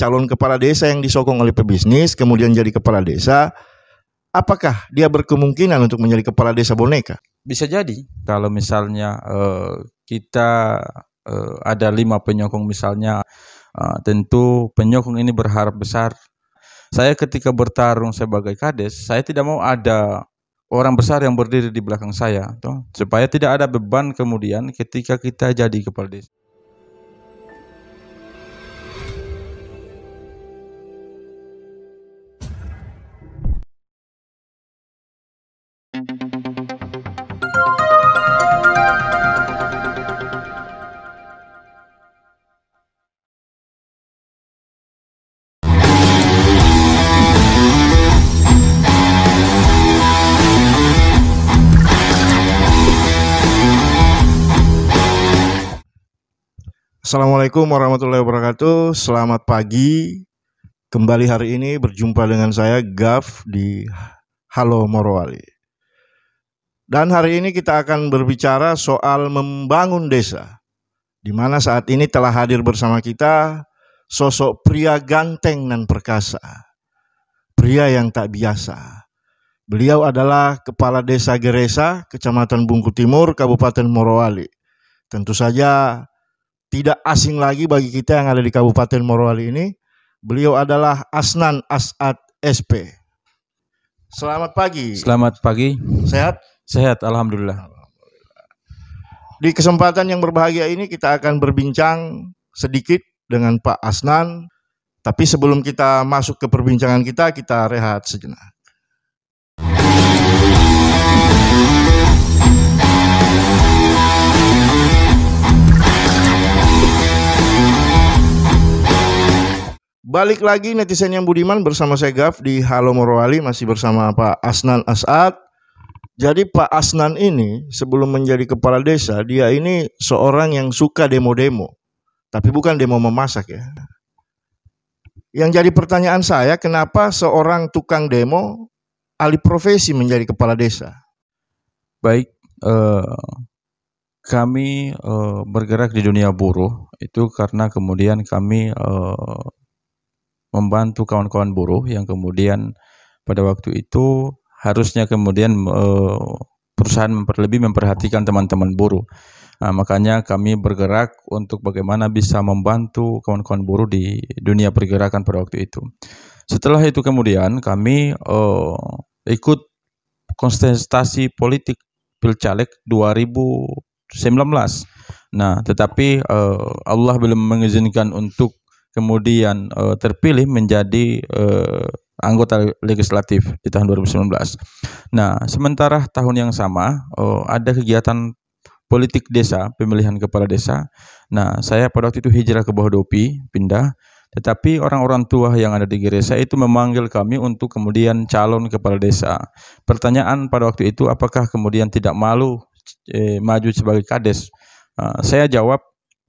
calon kepala desa yang disokong oleh pebisnis kemudian jadi kepala desa, apakah dia berkemungkinan untuk menjadi kepala desa boneka? Bisa jadi kalau misalnya kita ada 5 penyokong misalnya, tentu penyokong ini berharap besar. Saya ketika bertarung sebagai kades, saya tidak mau ada orang besar yang berdiri di belakang saya, toh, supaya tidak ada beban kemudian ketika kita jadi kepala desa. Assalamualaikum warahmatullahi wabarakatuh. Selamat pagi. Kembali hari ini berjumpa dengan saya Gaf di Halo Morowali. Dan hari ini kita akan berbicara soal membangun desa, di mana saat ini telah hadir bersama kita sosok pria ganteng dan perkasa, pria yang tak biasa. Beliau adalah Kepala Desa Geresa, Kecamatan Bungku Timur, Kabupaten Morowali. Tentu saja tidak asing lagi bagi kita yang ada di Kabupaten Morowali ini. Beliau adalah Asnan As'ad SP. Selamat pagi. Selamat pagi. Sehat? Sehat, alhamdulillah. Di kesempatan yang berbahagia ini kita akan berbincang sedikit dengan Pak Asnan. Tapi sebelum kita masuk ke perbincangan kita rehat sejenak. Balik lagi netizen yang budiman bersama saya Gaf di Halo Morowali, masih bersama Pak Asnan As'ad. Jadi Pak Asnan ini sebelum menjadi kepala desa, dia ini seorang yang suka demo-demo. Tapi bukan demo memasak ya. Yang jadi pertanyaan saya, kenapa seorang tukang demo alih profesi menjadi kepala desa? Baik, kami bergerak di dunia buruh itu karena kemudian kami membantu kawan-kawan buruh yang kemudian pada waktu itu harusnya kemudian perusahaan lebih memperhatikan teman-teman buruh. Nah, makanya kami bergerak untuk bagaimana bisa membantu kawan-kawan buruh di dunia pergerakan pada waktu itu. Setelah itu kemudian kami ikut kontestasi politik Pilcaleg 2019. Nah, tetapi Allah belum mengizinkan untuk kemudian terpilih menjadi anggota legislatif di tahun 2019. Nah, sementara tahun yang sama ada kegiatan politik desa, pemilihan kepala desa. Nah, saya pada waktu itu hijrah ke Bohodopi, pindah. Tetapi orang-orang tua yang ada di Geresa itu memanggil kami untuk kemudian calon kepala desa. Pertanyaan pada waktu itu, apakah kemudian tidak malu maju sebagai kades? Saya jawab,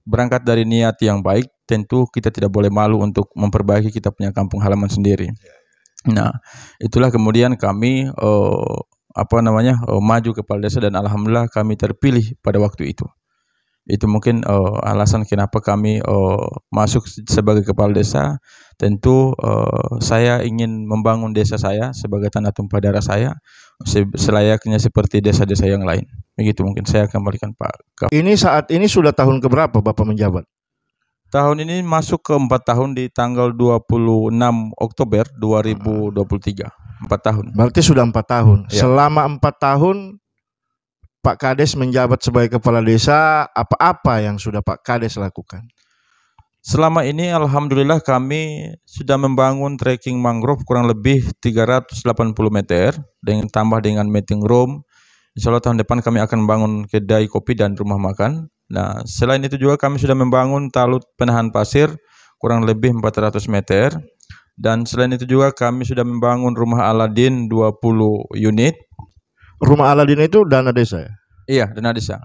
berangkat dari niat yang baik, tentu kita tidak boleh malu untuk memperbaiki kita punya kampung halaman sendiri. Nah, itulah kemudian kami maju kepala desa dan alhamdulillah kami terpilih pada waktu itu. Itu mungkin alasan kenapa kami masuk sebagai kepala desa. Tentu saya ingin membangun desa saya sebagai tanah tumpah darah saya selayaknya seperti desa-desa yang lain. Begitu mungkin saya kembalikan Pak. Ini saat ini sudah tahun keberapa Bapak menjabat? Tahun ini masuk ke 4 tahun di tanggal 26 Oktober 2023. 4 tahun. Berarti sudah 4 tahun. Ya. Selama 4 tahun Pak Kades menjabat sebagai kepala desa, apa-apa yang sudah Pak Kades lakukan? Selama ini alhamdulillah kami sudah membangun trekking mangrove kurang lebih 380 meter dengan tambah dengan meeting room. Insyaallah tahun depan kami akan membangun kedai kopi dan rumah makan. Nah, selain itu juga kami sudah membangun talut penahan pasir kurang lebih 400 meter. Dan selain itu juga kami sudah membangun rumah Aladin 20 unit. Rumah Aladin itu dana desa ya? Iya, dana desa.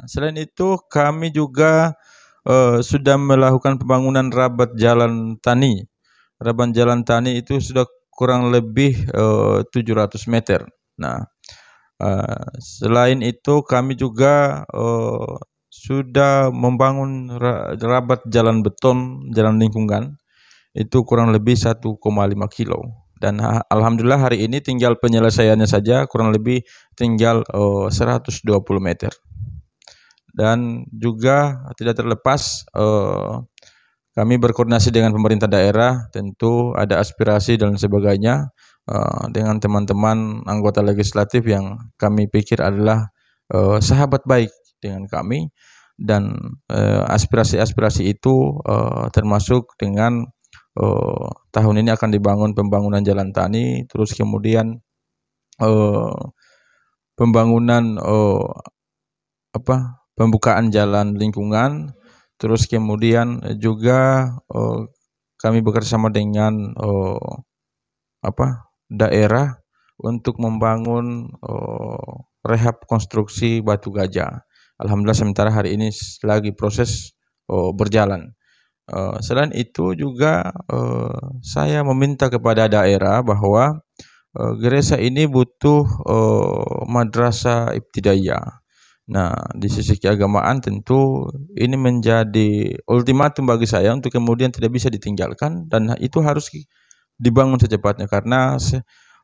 Selain itu kami juga sudah melakukan pembangunan rabat jalan tani. Rabat jalan tani itu sudah kurang lebih 700 meter. Nah, selain itu kami juga sudah membangun rabat jalan beton, jalan lingkungan itu kurang lebih 1,5 kilo. Dan alhamdulillah hari ini tinggal penyelesaiannya saja kurang lebih tinggal 120 meter. Dan juga tidak terlepas kami berkoordinasi dengan pemerintah daerah, tentu ada aspirasi dan sebagainya dengan teman-teman anggota legislatif yang kami pikir adalah sahabat baik dengan kami, dan aspirasi-aspirasi itu termasuk dengan tahun ini akan dibangun pembangunan jalan tani, terus kemudian pembangunan pembukaan jalan lingkungan, terus kemudian juga kami bekerjasama dengan daerah untuk membangun rehab konstruksi Batu Gajah. Alhamdulillah sementara hari ini lagi proses berjalan. Selain itu juga saya meminta kepada daerah bahwa gereja ini butuh madrasah ibtidaiyah. Nah, di sisi keagamaan tentu ini menjadi ultimatum bagi saya untuk kemudian tidak bisa ditinggalkan, dan itu harus dibangun secepatnya karena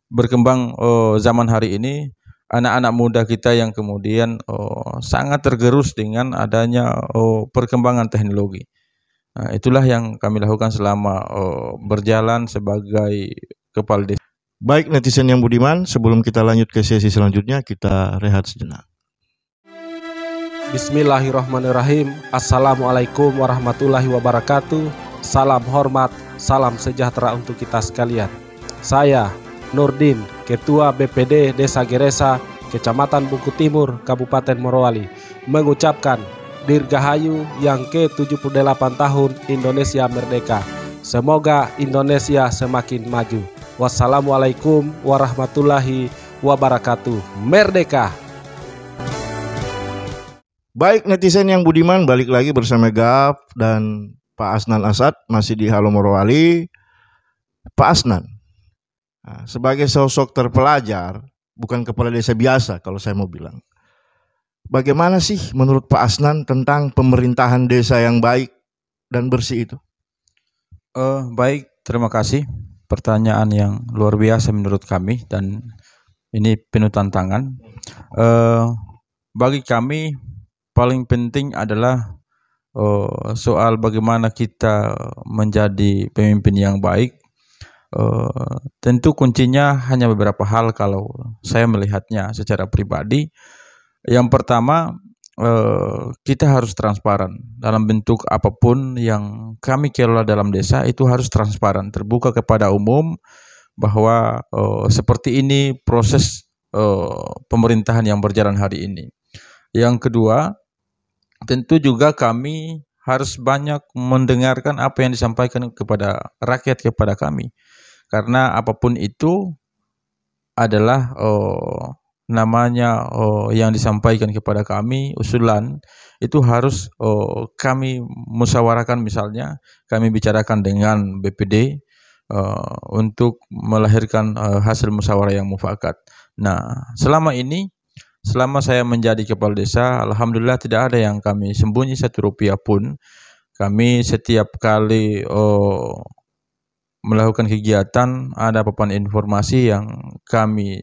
berkembang zaman hari ini anak-anak muda kita yang kemudian sangat tergerus dengan adanya perkembangan teknologi. Nah, itulah yang kami lakukan selama berjalan sebagai kepala desa. Baik netizen yang budiman, sebelum kita lanjut ke sesi selanjutnya, kita rehat sejenak. Bismillahirrahmanirrahim. Assalamualaikum warahmatullahi wabarakatuh. Salam hormat, salam sejahtera untuk kita sekalian. Saya Nurdin, Ketua BPD Desa Geresa, Kecamatan Buku Timur, Kabupaten Morowali, mengucapkan Dirgahayu yang ke-78 tahun Indonesia Merdeka. Semoga Indonesia semakin maju. Wassalamualaikum warahmatullahi wabarakatuh. Merdeka! Baik netizen yang budiman, balik lagi bersama Gaf dan Pak Asnan Asad, masih di Halo Morowali. Pak Asnan, sebagai sosok terpelajar, bukan kepala desa biasa kalau saya mau bilang, bagaimana sih menurut Pak Asnan tentang pemerintahan desa yang baik dan bersih itu? Baik, terima kasih. Pertanyaan yang luar biasa menurut kami, dan ini penuh tantangan. Bagi kami paling penting adalah soal bagaimana kita menjadi pemimpin yang baik. Tentu kuncinya hanya beberapa hal kalau saya melihatnya secara pribadi. Yang pertama, kita harus transparan dalam bentuk apapun yang kami kelola dalam desa, itu harus transparan, terbuka kepada umum bahwa seperti ini proses pemerintahan yang berjalan hari ini. Yang kedua, tentu juga kami harus banyak mendengarkan apa yang disampaikan kepada rakyat, kepada kami, karena apapun itu adalah yang disampaikan kepada kami, usulan itu harus kami musyawarahkan. Misalnya kami bicarakan dengan BPD untuk melahirkan hasil musyawarah yang mufakat. Nah, selama saya menjadi kepala desa, alhamdulillah tidak ada yang kami sembunyi satu rupiah pun. Kami setiap kali melakukan kegiatan, ada papan informasi yang kami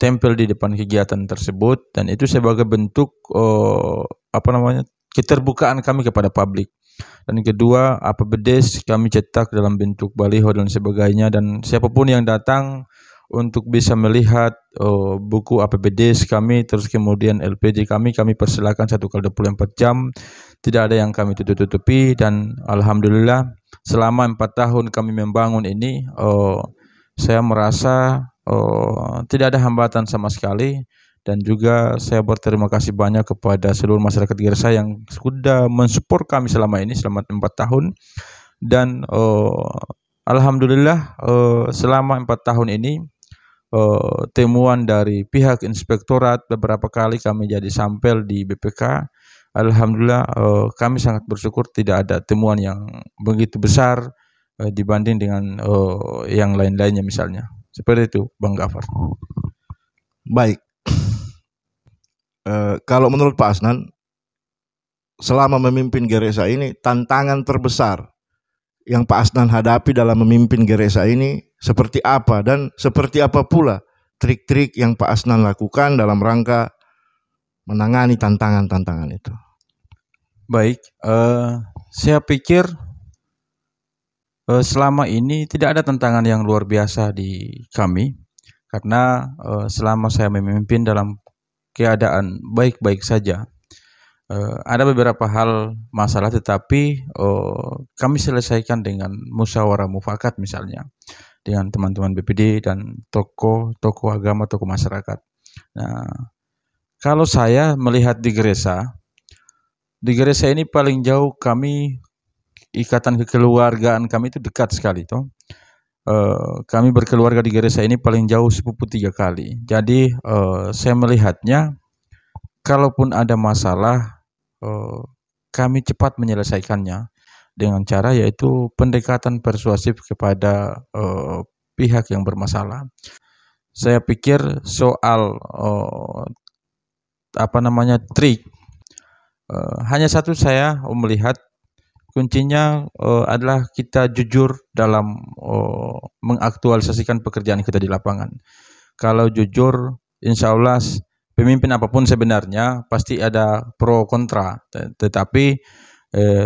tempel di depan kegiatan tersebut, dan itu sebagai bentuk keterbukaan kami kepada publik. Dan kedua, APBDes kami cetak dalam bentuk baliho dan sebagainya, dan siapapun yang datang untuk bisa melihat buku APBDes kami, terus kemudian LPG kami persilakan 1x24 jam, tidak ada yang kami tutup-tutupi. Dan alhamdulillah selama 4 tahun kami membangun ini, saya merasa tidak ada hambatan sama sekali, dan juga saya berterima kasih banyak kepada seluruh masyarakat Geresa yang sudah mensupport kami selama ini, selama 4 tahun. Dan alhamdulillah selama 4 tahun ini temuan dari pihak inspektorat beberapa kali kami jadi sampel di BPK. Alhamdulillah kami sangat bersyukur tidak ada temuan yang begitu besar dibanding dengan yang lain-lainnya misalnya. Seperti itu, Bang Gafar. Baik. Kalau menurut Pak Asnan, selama memimpin Geresa ini, tantangan terbesar yang Pak Asnan hadapi dalam memimpin Geresa ini seperti apa, dan seperti apa pula trik-trik yang Pak Asnan lakukan dalam rangka menangani tantangan-tantangan itu? Baik, saya pikir selama ini tidak ada tantangan yang luar biasa di kami, karena selama saya memimpin dalam keadaan baik-baik saja. Ada beberapa hal masalah, tetapi kami selesaikan dengan musyawarah mufakat, misalnya dengan teman-teman BPD dan tokoh agama, tokoh masyarakat. Nah, kalau saya melihat di Geresa ini paling jauh kami, ikatan kekeluargaan kami itu dekat sekali toh. Kami berkeluarga di Geresa ini paling jauh sepupu 3 kali. Jadi saya melihatnya, kalaupun ada masalah, kami cepat menyelesaikannya dengan cara yaitu pendekatan persuasif kepada pihak yang bermasalah. Saya pikir soal trik, hanya satu saya melihat kuncinya adalah kita jujur dalam mengaktualisasikan pekerjaan kita di lapangan. Kalau jujur, insya Allah pemimpin apapun sebenarnya pasti ada pro kontra. Tetapi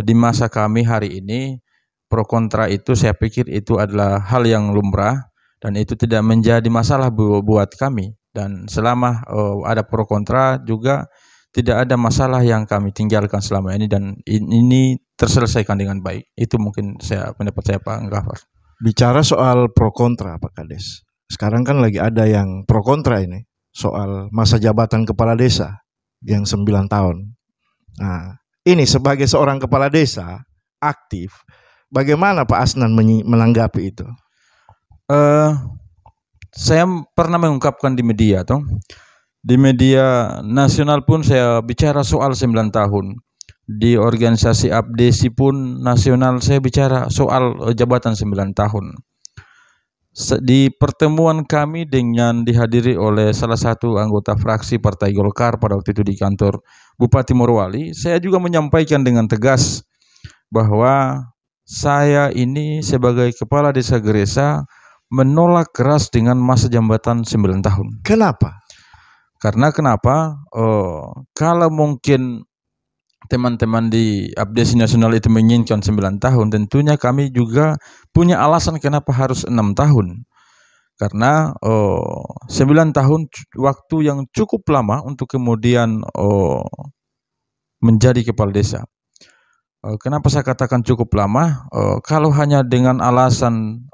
di masa kami hari ini, pro kontra itu saya pikir itu adalah hal yang lumrah dan itu tidak menjadi masalah buat kami. Dan selama ada pro kontra juga tidak ada masalah yang kami tinggalkan selama ini, dan ini terselesaikan dengan baik. Itu mungkin pendapat saya, Pak Gafar. Bicara soal pro kontra, Pak Kades, sekarang kan lagi ada yang pro kontra ini soal masa jabatan kepala desa yang 9 tahun. Nah, ini sebagai seorang kepala desa aktif, bagaimana Pak Asnan menanggapi itu? Saya pernah mengungkapkan di media toh. Di media nasional pun saya bicara soal 9 tahun. Di organisasi Abdesi pun nasional saya bicara soal jabatan 9 tahun. Di pertemuan kami dengan dihadiri oleh salah satu anggota fraksi Partai Golkar pada waktu itu di kantor Bupati Morowali, saya juga menyampaikan dengan tegas bahwa saya ini sebagai kepala desa Geresa menolak keras dengan masa jabatan 9 tahun. Kenapa? Karena kenapa? Kalau mungkin teman-teman di Abdesi Nasional itu menginginkan 9 tahun, tentunya kami juga punya alasan kenapa harus 6 tahun. Karena 9 tahun waktu yang cukup lama untuk kemudian menjadi kepala desa. Kenapa saya katakan cukup lama? Kalau hanya dengan alasan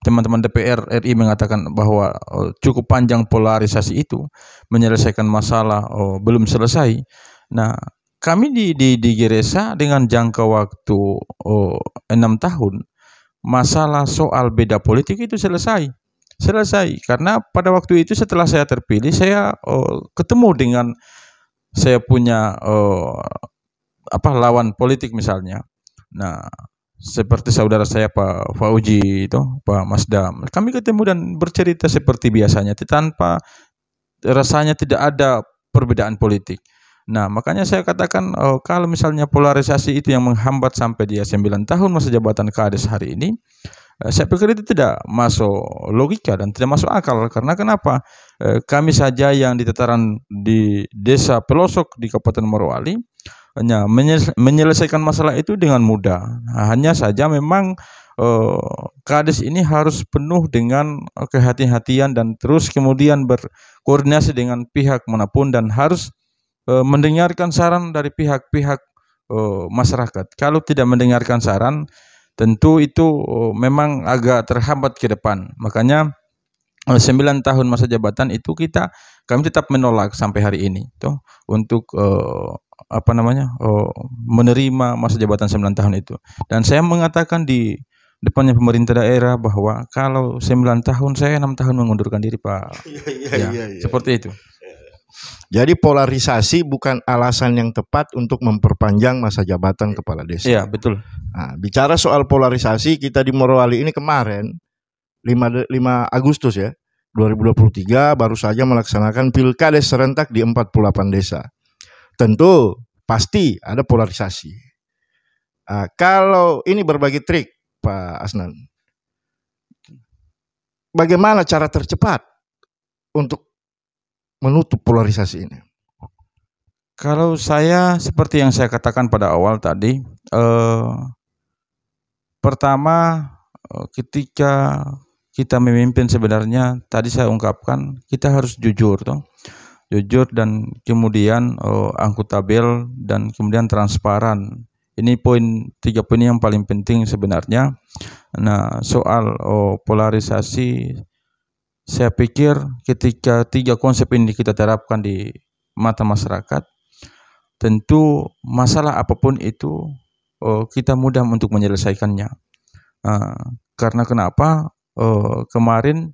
teman-teman DPR RI mengatakan bahwa cukup panjang polarisasi itu, menyelesaikan masalah belum selesai. Nah, kami di Geresa dengan jangka waktu 6 tahun, masalah soal beda politik itu selesai. Karena pada waktu itu setelah saya terpilih, saya ketemu dengan saya punya lawan politik misalnya. Nah, seperti saudara saya Pak Fauji itu, Pak Masdam, kami ketemu dan bercerita seperti biasanya, tanpa rasanya tidak ada perbedaan politik. Nah, makanya saya katakan kalau misalnya polarisasi itu yang menghambat sampai dia 9 tahun masa jabatan Kades hari ini, saya pikir itu tidak masuk logika dan tidak masuk akal. Karena kenapa? Kami saja yang di tataran di desa pelosok di Kabupaten Morowali hanya menyelesaikan masalah itu dengan mudah. Nah, hanya saja memang Kades ini harus penuh dengan kehati-hatian dan terus kemudian berkoordinasi dengan pihak manapun dan harus mendengarkan saran dari pihak-pihak masyarakat. Kalau tidak mendengarkan saran, tentu itu memang agak terhambat ke depan. Makanya 9 tahun masa jabatan itu kami tetap menolak sampai hari ini toh, untuk menerima masa jabatan 9 tahun itu. Dan saya mengatakan di depannya pemerintah daerah bahwa kalau 9 tahun, saya 6 tahun mengundurkan diri, Pak. Seperti itu. Jadi polarisasi bukan alasan yang tepat untuk memperpanjang masa jabatan kepala desa. Iya, betul. Nah, bicara soal polarisasi, kita di Morowali ini kemarin 5 Agustus ya 2023 baru saja melaksanakan pilkades serentak di 48 desa. Tentu pasti ada polarisasi. Kalau ini berbagi trik, Pak Asnan, bagaimana cara tercepat untuk menutup polarisasi ini? Kalau saya seperti yang saya katakan pada awal tadi, pertama ketika kita memimpin sebenarnya tadi saya ungkapkan kita harus jujur, jujur dan kemudian akuntabel dan kemudian transparan. Ini tiga poin yang paling penting sebenarnya. Nah, soal polarisasi, saya pikir ketika tiga konsep ini kita terapkan di mata masyarakat, tentu masalah apapun itu kita mudah untuk menyelesaikannya. Karena kenapa? Kemarin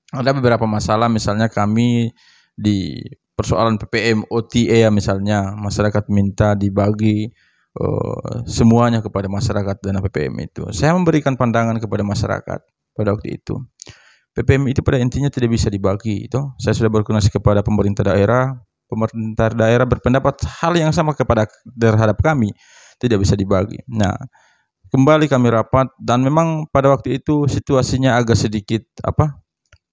ada beberapa masalah, misalnya kami di persoalan PPM OTA misalnya, masyarakat minta dibagi semuanya kepada masyarakat dana PPM itu. Saya memberikan pandangan kepada masyarakat pada waktu itu. PPM itu pada intinya tidak bisa dibagi. Saya sudah berkoordinasi kepada pemerintah daerah. Pemerintah daerah berpendapat hal yang sama terhadap kami, tidak bisa dibagi. Nah, kembali kami rapat dan memang pada waktu itu situasinya agak sedikit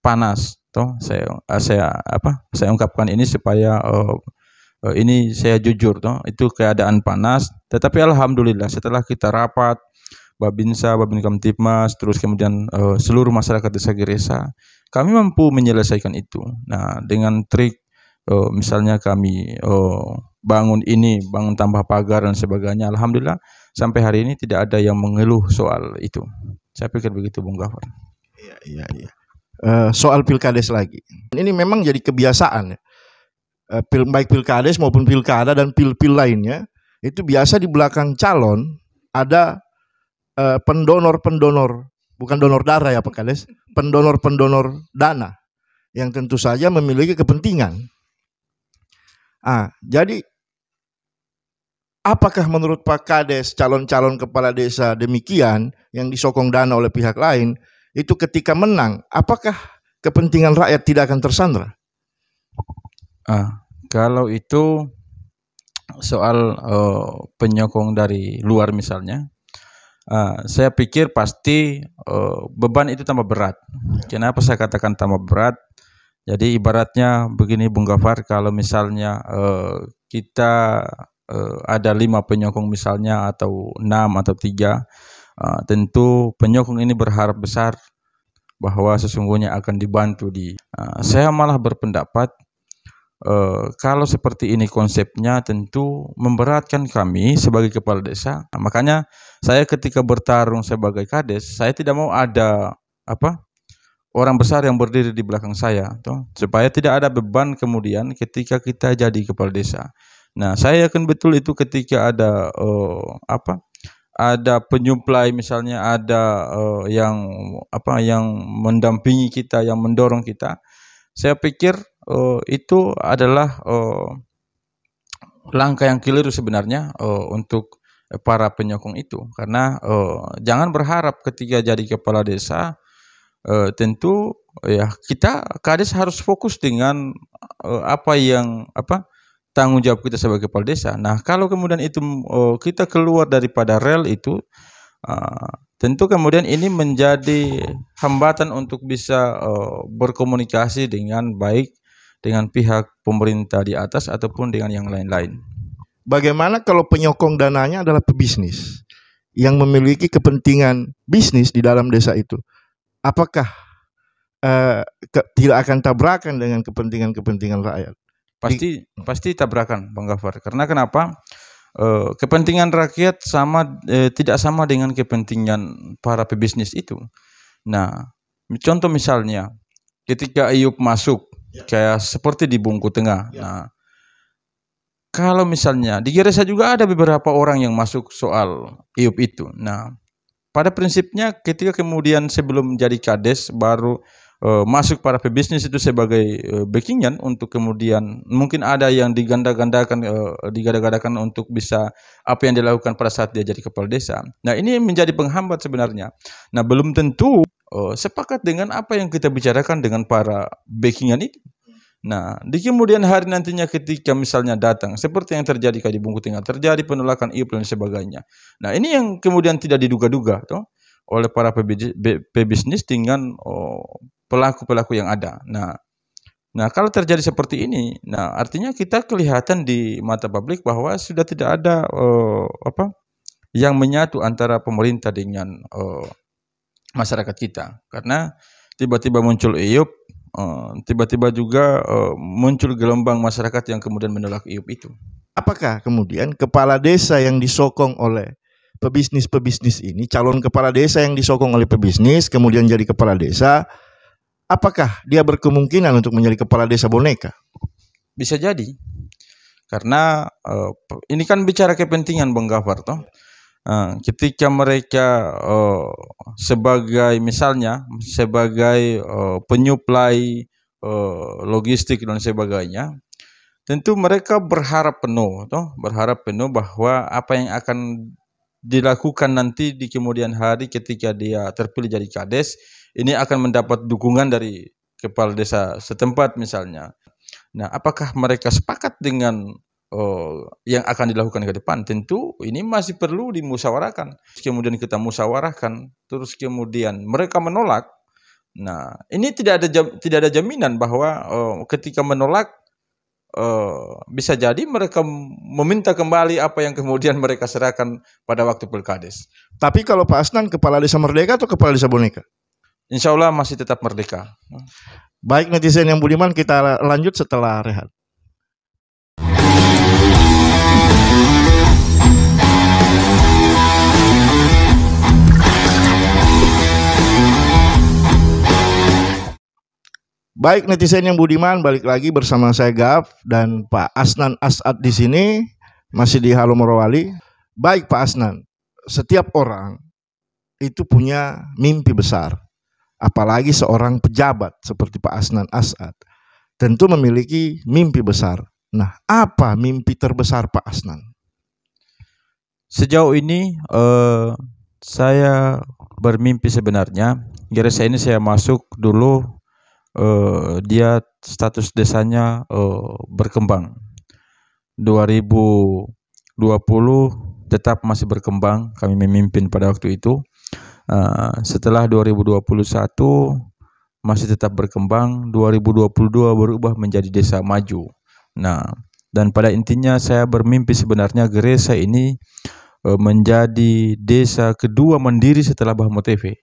panas. Saya ungkapkan ini supaya ini saya jujur, itu keadaan panas. Tetapi alhamdulillah setelah kita rapat, Babinsa, Babin Kamtipmas, terus kemudian seluruh masyarakat Desa Geresa, kami mampu menyelesaikan itu. Nah, dengan trik misalnya kami bangun tambah pagar dan sebagainya. Alhamdulillah sampai hari ini tidak ada yang mengeluh soal itu. Saya pikir begitu, Bung Gafar. Iya. Soal pilkades lagi. Ini memang jadi kebiasaan ya. Baik pilkades maupun pilkada dan pil-pil lainnya, itu biasa di belakang calon ada pendonor-pendonor, bukan donor darah ya Pak Kades, pendonor-pendonor dana yang tentu saja memiliki kepentingan. Jadi apakah menurut Pak Kades calon-calon kepala desa demikian yang disokong dana oleh pihak lain itu ketika menang, apakah kepentingan rakyat tidak akan tersandra? Kalau itu soal penyokong dari luar misalnya, saya pikir pasti beban itu tambah berat. Kenapa saya katakan tambah berat? Jadi ibaratnya begini, Bung Gafar, kalau misalnya kita ada 5 penyokong misalnya, atau 6 atau 3, tentu penyokong ini berharap besar bahwa sesungguhnya akan dibantu saya malah berpendapat kalau seperti ini konsepnya tentu memberatkan kami sebagai kepala desa. Makanya saya ketika bertarung sebagai kades, saya tidak mau ada orang besar yang berdiri di belakang saya, supaya tidak ada beban kemudian ketika kita jadi kepala desa. Nah, saya yakin betul itu ketika ada ada penyuplai misalnya, ada yang mendampingi kita, yang mendorong kita. Saya pikir itu adalah langkah yang keliru sebenarnya untuk para penyokong itu, karena jangan berharap ketika jadi kepala desa tentu ya kita kades harus fokus dengan tanggung jawab kita sebagai kepala desa. Nah, kalau kemudian itu kita keluar daripada rel itu, tentu kemudian ini menjadi hambatan untuk bisa berkomunikasi dengan baik dengan pihak pemerintah di atas ataupun dengan yang lain-lain. Bagaimana kalau penyokong dananya adalah pebisnis yang memiliki kepentingan bisnis di dalam desa itu? Apakah tidak akan tabrakan dengan kepentingan rakyat? Pasti tabrakan, Bang Gafar. Karena kenapa? Kepentingan rakyat tidak sama dengan kepentingan para pebisnis itu. Nah, contoh misalnya ketika Iup masuk, kayak seperti di Bungku Tengah. Nah, kalau misalnya di Geresa juga ada beberapa orang yang masuk soal Iup itu. Nah, pada prinsipnya ketika kemudian sebelum jadi kades baru masuk para pebisnis itu sebagai backingan untuk kemudian mungkin ada yang digada-gadakan untuk bisa apa yang dilakukan pada saat dia jadi kepala desa. Nah, ini menjadi penghambat sebenarnya. Nah, belum tentu sepakat dengan apa yang kita bicarakan dengan para backingan itu. Nah, di kemudian hari nantinya ketika misalnya datang, seperti yang terjadi di Bungku Tengah, terjadi penolakan IUP dan sebagainya. Nah, ini yang kemudian tidak diduga-duga toh, oleh para pebisnis dengan pelaku-pelaku yang ada. Nah, kalau terjadi seperti ini, nah artinya kita kelihatan di mata publik bahwa sudah tidak ada yang menyatu antara pemerintah dengan masyarakat kita. Karena tiba-tiba muncul IUP, tiba-tiba juga muncul gelombang masyarakat yang kemudian menolak IUP itu. Apakah kemudian kepala desa yang disokong oleh pebisnis ini, calon kepala desa yang disokong oleh pebisnis, kemudian jadi kepala desa, apakah dia berkemungkinan untuk menjadi kepala desa boneka? Bisa jadi. Karena ini kan bicara kepentingan Bang Gafar toh. Ketika mereka sebagai penyuplai logistik dan sebagainya, tentu mereka berharap penuh bahwa apa yang akan dilakukan nanti di kemudian hari ketika dia terpilih jadi kades, ini akan mendapat dukungan dari kepala desa setempat misalnya. Nah, apakah mereka sepakat dengan yang akan dilakukan ke depan? Tentu ini masih perlu dimusyawarahkan. Kemudian kita musyawarahkan, terus kemudian mereka menolak. Nah, ini tidak ada jaminan bahwa ketika menolak bisa jadi mereka meminta kembali apa yang kemudian mereka serahkan pada waktu pilkades. Tapi kalau Pak Asnan kepala desa merdeka atau kepala desa boneka? Insya Allah masih tetap merdeka. Baik netizen yang budiman, kita lanjut setelah rehat. Baik netizen yang budiman, balik lagi bersama saya Gaf dan Pak Asnan As'ad di sini, masih di Halo Morowali. Baik Pak Asnan, setiap orang itu punya mimpi besar, apalagi seorang pejabat seperti Pak Asnan As'ad tentu memiliki mimpi besar. Nah, apa mimpi terbesar Pak Asnan? Sejauh ini saya bermimpi sebenarnya, Geresa ini saya masuk dulu, dia status desanya berkembang. 2020 tetap masih berkembang, kami memimpin pada waktu itu. Setelah 2021 masih tetap berkembang, 2022 berubah menjadi desa maju. Nah, dan pada intinya saya bermimpi sebenarnya Geresa ini menjadi desa kedua mandiri setelah Bahmo TV.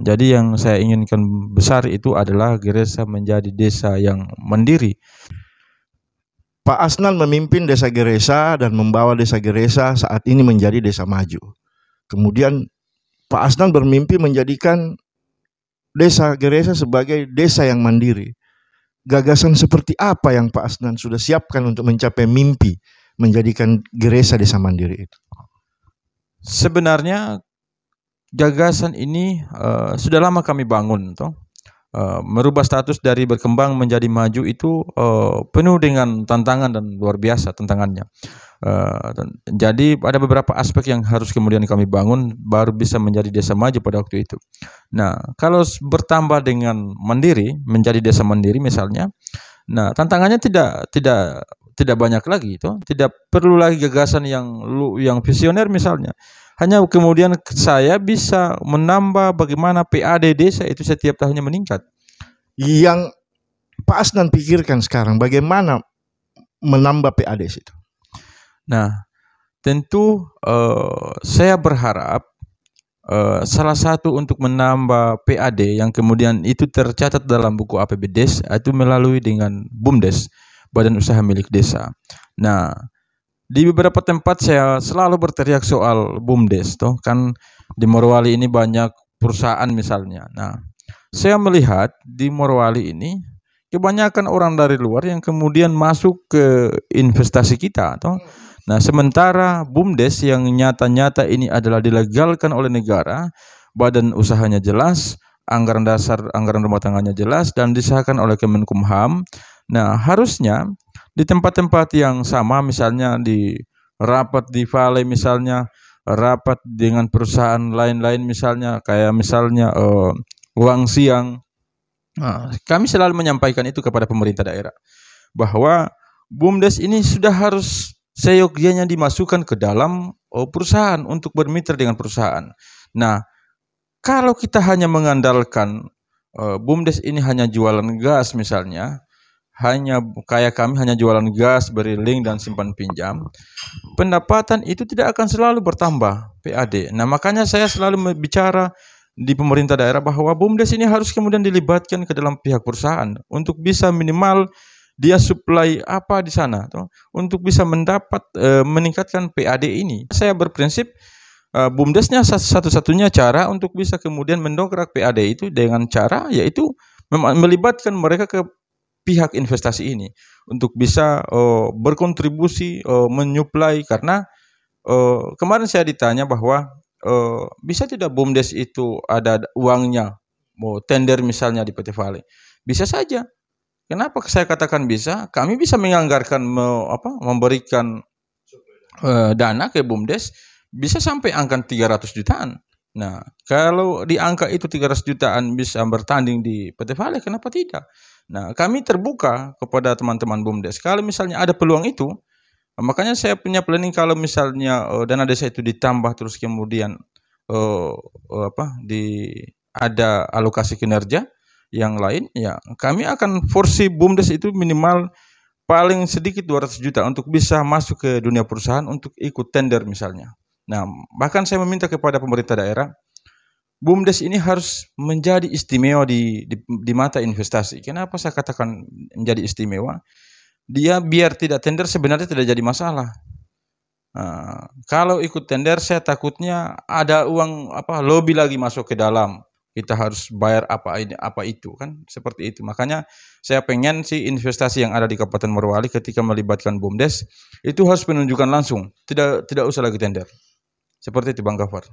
Jadi yang saya inginkan besar itu adalah Geresa menjadi desa yang mandiri. Pak Asnan memimpin desa Geresa dan membawa desa Geresa saat ini menjadi desa maju. Kemudian Pak Asnan bermimpi menjadikan desa Geresa sebagai desa yang mandiri. Gagasan seperti apa yang Pak Asnan sudah siapkan untuk mencapai mimpi menjadikan Geresa desa mandiri itu? Sebenarnya gagasan ini sudah lama kami bangun toh. Merubah status dari berkembang menjadi maju itu penuh dengan tantangan dan luar biasa tantangannya. Jadi ada beberapa aspek yang harus kemudian kami bangun baru bisa menjadi desa maju pada waktu itu. Nah, kalau bertambah dengan mandiri menjadi desa mandiri misalnya, nah tantangannya tidak banyak lagi itu, tidak perlu lagi gagasan yang visioner misalnya. Hanya kemudian saya bisa menambah bagaimana PAD desa itu setiap tahunnya meningkat. Yang Pak Asnan pikirkan sekarang bagaimana menambah PAD itu? Nah, tentu saya berharap salah satu untuk menambah PAD yang kemudian itu tercatat dalam buku APBDes itu melalui dengan BUMDes, Badan Usaha Milik Desa. Nah, di beberapa tempat saya selalu berteriak soal BUMDes toh, kan di Morowali ini banyak perusahaan misalnya. Nah, saya melihat di Morowali ini kebanyakan orang dari luar yang kemudian masuk ke investasi kita toh. Nah, sementara BUMDes yang nyata-nyata ini adalah dilegalkan oleh negara, badan usahanya jelas, anggaran dasar, anggaran rumah tangganya jelas dan disahkan oleh Kemenkumham. Nah, harusnya di tempat-tempat yang sama, misalnya di rapat di Vale misalnya, rapat dengan perusahaan lain-lain misalnya, kayak misalnya Uang Siang, Nah, kami selalu menyampaikan itu kepada pemerintah daerah bahwa BUMDes ini sudah harus seyogyanya dimasukkan ke dalam perusahaan untuk bermitra dengan perusahaan. Nah, kalau kita hanya mengandalkan BUMDes ini hanya jualan gas misalnya, hanya kayak kami hanya jualan gas, beri link dan simpan pinjam, pendapatan itu tidak akan selalu bertambah PAD. Nah, makanya saya selalu bicara di pemerintah daerah bahwa BUMDes ini harus kemudian dilibatkan ke dalam pihak perusahaan untuk bisa minimal dia supply apa di sana untuk bisa mendapat meningkatkan PAD ini. Saya berprinsip BUMDesnya satu-satunya cara untuk bisa kemudian mendongkrak PAD itu dengan cara yaitu melibatkan mereka ke pihak investasi ini untuk bisa berkontribusi menyuplai, karena kemarin saya ditanya bahwa bisa tidak BUMDes itu ada uangnya mau tender misalnya di PT Vale? Bisa saja. Kenapa saya katakan bisa? Kami bisa menganggarkan memberikan dana ke BUMDes bisa sampai angka 300 jutaan. Nah, kalau di angka itu 300 jutaan bisa bertanding di PT Vale, kenapa tidak? Nah, kami terbuka kepada teman-teman BUMDes. Kalau misalnya ada peluang itu, makanya saya punya planning kalau misalnya dana desa itu ditambah terus kemudian ada alokasi kinerja yang lain, ya kami akan force BUMDes itu minimal paling sedikit 200 juta untuk bisa masuk ke dunia perusahaan untuk ikut tender misalnya. Nah, bahkan saya meminta kepada pemerintah daerah, BUMDes ini harus menjadi istimewa di mata investasi. Kenapa saya katakan menjadi istimewa? Dia biar tidak tender sebenarnya tidak jadi masalah. Nah, kalau ikut tender saya takutnya ada uang lobby lagi masuk ke dalam. Kita harus bayar apa itu kan, seperti itu. Makanya saya pengen sih investasi yang ada di Kabupaten Morowali ketika melibatkan BUMDes itu harus penunjukan langsung, tidak usah lagi tender. Seperti itu Bang Gafar.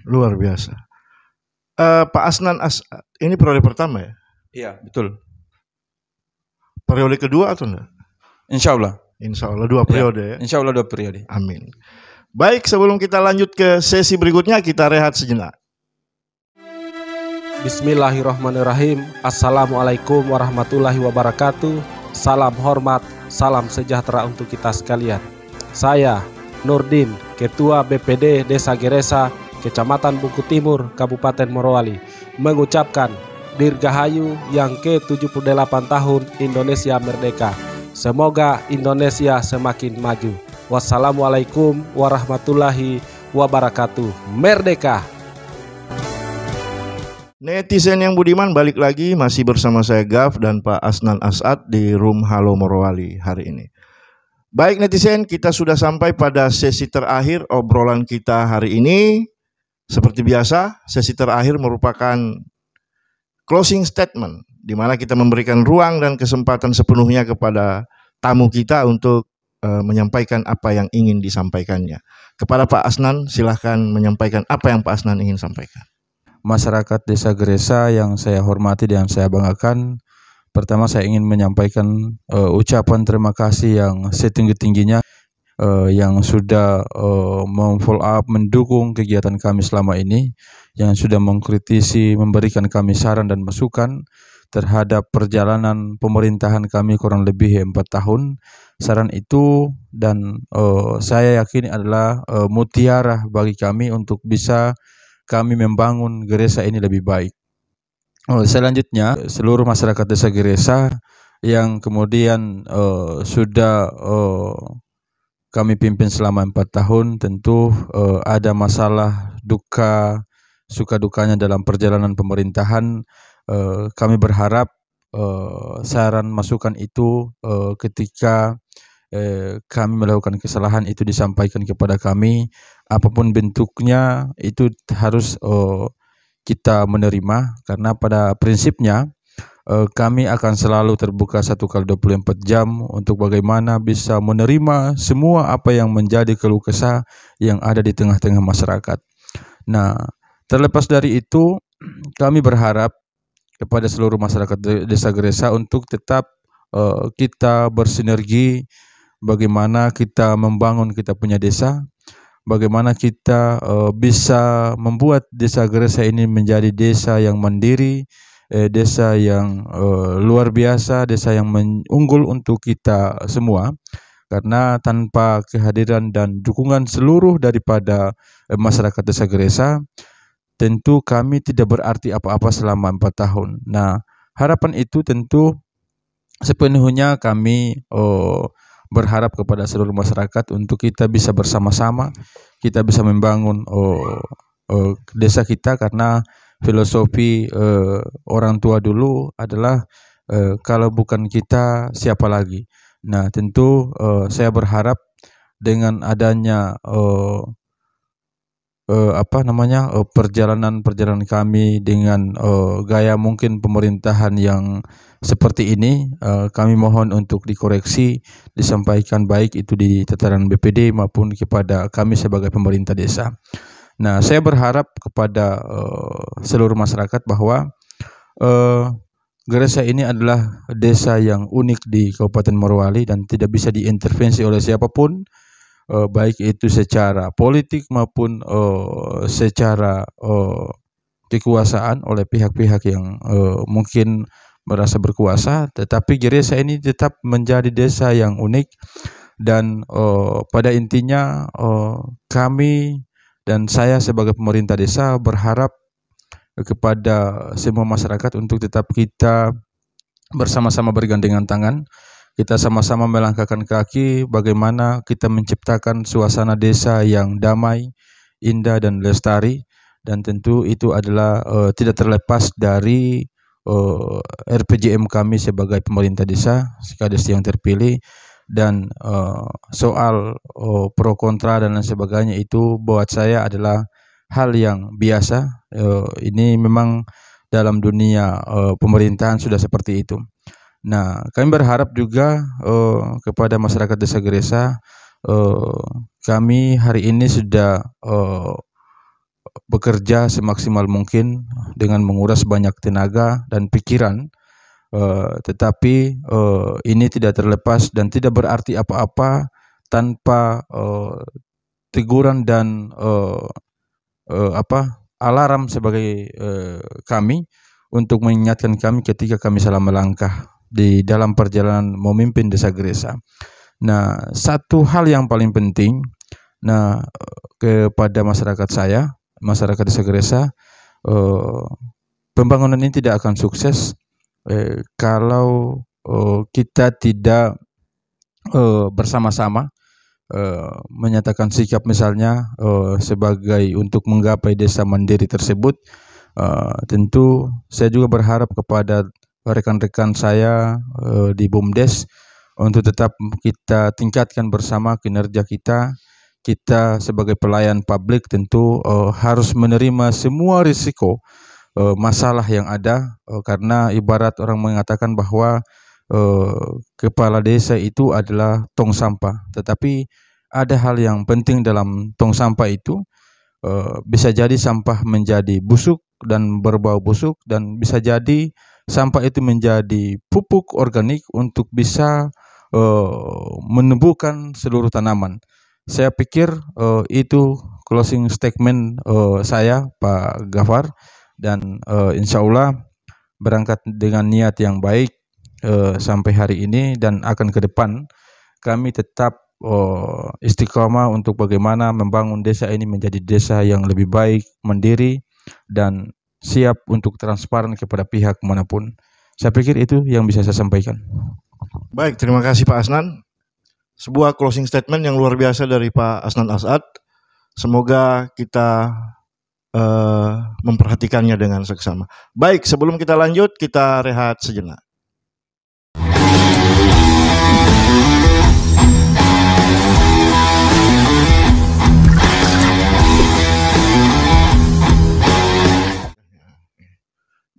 Luar biasa. Pak Asnan As'ad, ini periode pertama ya? Iya, betul. Periode kedua atau enggak? Insya Allah. Insya Allah 2 periode ya? Insya Allah 2 periode. Amin. Baik, sebelum kita lanjut ke sesi berikutnya, kita rehat sejenak. Bismillahirrahmanirrahim. Assalamualaikum warahmatullahi wabarakatuh. Salam hormat, salam sejahtera untuk kita sekalian. Saya Nurdin, Ketua BPD Desa Geresa, Kecamatan Bungku Timur, Kabupaten Morowali, mengucapkan Dirgahayu yang ke-78 tahun Indonesia Merdeka. Semoga Indonesia semakin maju. Wassalamualaikum warahmatullahi wabarakatuh. Merdeka! Netizen yang budiman, balik lagi masih bersama saya Gaf dan Pak Asnan As'ad di Room Halo Morowali hari ini. Baik netizen, kita sudah sampai pada sesi terakhir obrolan kita hari ini. Seperti biasa, sesi terakhir merupakan closing statement, di mana kita memberikan ruang dan kesempatan sepenuhnya kepada tamu kita untuk menyampaikan apa yang ingin disampaikannya. Kepada Pak Asnan, silahkan menyampaikan apa yang Pak Asnan ingin sampaikan. Masyarakat Desa Geresa yang saya hormati dan saya banggakan, pertama saya ingin menyampaikan ucapan terima kasih yang setinggi-tingginya yang sudah memfollow up, mendukung kegiatan kami selama ini, yang sudah mengkritisi, memberikan kami saran dan masukan terhadap perjalanan pemerintahan kami kurang lebih 4 tahun. Saran itu dan saya yakin adalah mutiara bagi kami untuk bisa kami membangun Geresa ini lebih baik. Selanjutnya, seluruh masyarakat Desa Geresa yang kemudian sudah kami pimpin selama 4 tahun, tentu ada masalah, duka, suka dukanya dalam perjalanan pemerintahan. Kami berharap saran masukan itu ketika kami melakukan kesalahan itu disampaikan kepada kami, apapun bentuknya itu harus kita menerima, karena pada prinsipnya kami akan selalu terbuka 1x24 jam untuk bagaimana bisa menerima semua apa yang menjadi keluh kesah yang ada di tengah-tengah masyarakat. Nah, terlepas dari itu, kami berharap kepada seluruh masyarakat Desa Geresa untuk tetap kita bersinergi, bagaimana kita membangun kita punya desa, bagaimana kita bisa membuat Desa Geresa ini menjadi desa yang mandiri, desa yang luar biasa, desa yang unggul untuk kita semua. Karena tanpa kehadiran dan dukungan seluruh daripada masyarakat Desa Geresa, tentu kami tidak berarti apa-apa selama 4 tahun. Nah, harapan itu tentu sepenuhnya kami berharap kepada seluruh masyarakat untuk kita bisa bersama-sama, kita bisa membangun desa kita, karena filosofi orang tua dulu adalah kalau bukan kita siapa lagi. Nah, tentu saya berharap dengan adanya perjalanan kami dengan gaya mungkin pemerintahan yang seperti ini, kami mohon untuk dikoreksi, disampaikan baik itu di tataran BPD maupun kepada kami sebagai pemerintah desa. Nah, saya berharap kepada seluruh masyarakat bahwa Geresa ini adalah desa yang unik di Kabupaten Morowali dan tidak bisa diintervensi oleh siapapun, baik itu secara politik maupun secara kekuasaan oleh pihak-pihak yang mungkin merasa berkuasa. Tetapi Geresa ini tetap menjadi desa yang unik dan pada intinya kami dan saya sebagai pemerintah desa berharap kepada semua masyarakat untuk tetap kita bersama-sama bergandengan tangan, kita sama-sama melangkahkan kaki bagaimana kita menciptakan suasana desa yang damai, indah dan lestari, dan tentu itu adalah tidak terlepas dari RPJM kami sebagai pemerintah desa, sekades yang terpilih. Dan soal pro kontra dan lain sebagainya itu buat saya adalah hal yang biasa. Ini memang dalam dunia pemerintahan sudah seperti itu. Nah, kami berharap juga kepada masyarakat Desa Geresa, kami hari ini sudah bekerja semaksimal mungkin dengan menguras banyak tenaga dan pikiran, tetapi ini tidak terlepas dan tidak berarti apa-apa tanpa teguran dan alarm sebagai kami untuk mengingatkan kami ketika kami salah melangkah di dalam perjalanan memimpin Desa Geresa. Nah, satu hal yang paling penting, kepada masyarakat saya, masyarakat Desa Geresa, pembangunan ini tidak akan sukses kalau kita tidak bersama-sama menyatakan sikap, misalnya sebagai untuk menggapai desa mandiri tersebut. Tentu saya juga berharap kepada rekan-rekan saya di BUMDes untuk tetap kita tingkatkan bersama kinerja kita. Kita sebagai pelayan publik tentu harus menerima semua risiko masalah yang ada, karena ibarat orang mengatakan bahwa kepala desa itu adalah tong sampah, tetapi ada hal yang penting dalam tong sampah itu. Bisa jadi sampah menjadi busuk dan berbau busuk, dan bisa jadi sampah itu menjadi pupuk organik untuk bisa menumbuhkan seluruh tanaman. Saya pikir itu closing statement saya, Pak Gafar, dan insya Allah berangkat dengan niat yang baik sampai hari ini dan akan ke depan kami tetap istiqomah untuk bagaimana membangun desa ini menjadi desa yang lebih baik, mandiri, dan siap untuk transparan kepada pihak manapun. Saya pikir itu yang bisa saya sampaikan. Baik, terima kasih Pak Asnan. Sebuah closing statement yang luar biasa dari Pak Asnan As'ad. Semoga kita memperhatikannya dengan seksama. Baik, sebelum kita lanjut, kita rehat sejenak.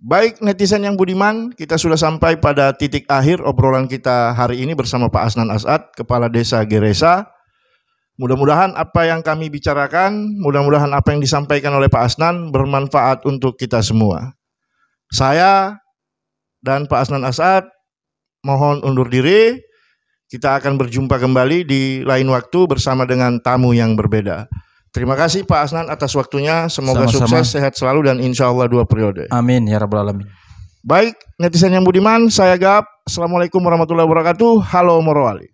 Baik netizen yang budiman, kita sudah sampai pada titik akhir obrolan kita hari ini bersama Pak Asnan As'ad, Kepala Desa Geresa. Mudah-mudahan apa yang kami bicarakan, mudah-mudahan apa yang disampaikan oleh Pak Asnan bermanfaat untuk kita semua. Saya dan Pak Asnan As'ad mohon undur diri. Kita akan berjumpa kembali di lain waktu bersama dengan tamu yang berbeda. Terima kasih Pak Asnan atas waktunya. Semoga Sama-sama. Sukses, sehat selalu, dan insya Allah 2 periode. Amin ya rabbal alamin. Baik, netizen yang budiman, saya Gap. Assalamualaikum warahmatullahi wabarakatuh. Halo Morowali.